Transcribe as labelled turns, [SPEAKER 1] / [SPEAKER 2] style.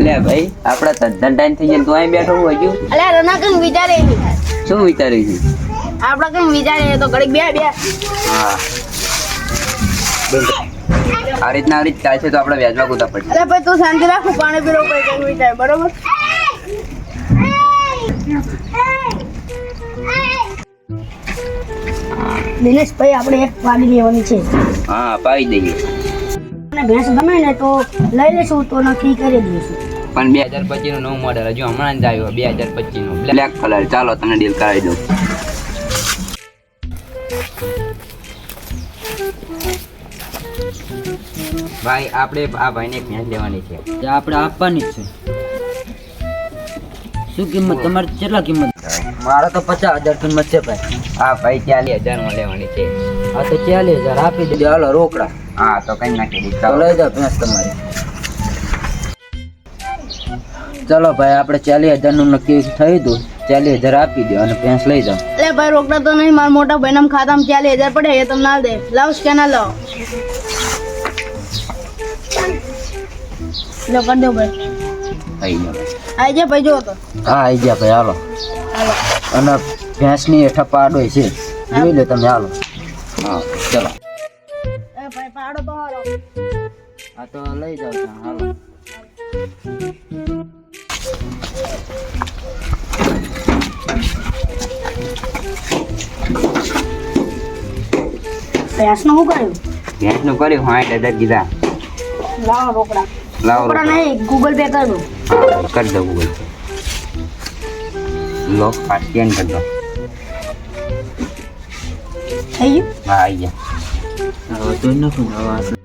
[SPEAKER 1] લે ભાઈ આપડા ધંધા થઈ જાય તું અહીં બેઠો હોય હજુ
[SPEAKER 2] અલ્યા રના કઈ વિચારે
[SPEAKER 1] શું વિચાર્યું છે
[SPEAKER 2] આપડા કઈ વિચારે તો ઘડી બે
[SPEAKER 1] હા આ રીતના ચાલશે તો આપણે વ્યાજમાં કૂદા પડશે
[SPEAKER 2] અરે ભાઈ તું શાંતિ રાખું પાણી પીરો કઈ કઈ વિચારે બરોબર દિનેશભાઈ આપણે એક પાડી લેવાની છે
[SPEAKER 1] હા પાઈ દઈએ
[SPEAKER 2] અને ભેંસ ગમે ને તો લઈ લેશું તો નક્કી કરી દઈશું
[SPEAKER 1] પણ 2025 નું નવું મોડેલ હજુ હમણાં જ આવ્યું 2025 નું બ્લેક કલર ચાલો તમને ડીલ કરાવી દઉં ભાઈ આપણે આ ભાઈને એક ભેંસ લેવાની છે
[SPEAKER 3] તે આપણે આપવાની જ છે શું કિંમત તમારી કેટલા કિંમત મારા તો 50,000 કિંમત છે ભાઈ
[SPEAKER 1] હા ભાઈ 40,000 માં લેવાની છે
[SPEAKER 3] આ તો 40,000 આપી દેજો હાલો રોકડા
[SPEAKER 1] હા તો કઈ નાખી દઈશ
[SPEAKER 3] તો લઈ જાઓ ભેંસ તમારી ચલો ભાઈ આપણે 40,000 નું નક્કી થયું હતું 40,000 આપી દો અને ભેંસ લઈ જાઓ
[SPEAKER 2] એટલે ભાઈ રોકડા તો નહીં મારા મોટા ભાઈના ખાતામાં 40,000 પડે એ તમને ના દે લાવ સ્કેનર લાવો લો કરી દો ભાઈ
[SPEAKER 1] થઈ ગયો
[SPEAKER 2] આઈ જા ભાઈ જો તો
[SPEAKER 3] હા આવી ગયા ભાઈ હાલો
[SPEAKER 2] હાલો
[SPEAKER 3] અને ભેંસની હેઠા પાડો છે જોઈ લો તમે હાલો
[SPEAKER 1] હા ચલો
[SPEAKER 2] એ ભાઈ પાડો તો હાલો
[SPEAKER 3] આ તો લઈ જાઓ ત્યાં હાલો
[SPEAKER 2] ભેંસનું શું કર્યું
[SPEAKER 1] ભેંસનું કર્યું 60,000 કીધા
[SPEAKER 2] લાવો રોકડા
[SPEAKER 1] લાવો
[SPEAKER 2] રોકડા નહીં ગૂગલ પે કરી દો
[SPEAKER 1] હા કરી દો ગૂગલ લો આ સ્કેન કરી દો
[SPEAKER 2] થઈ ગયું
[SPEAKER 1] હા આવી ગયા
[SPEAKER 3] હવે તો નાખું હવે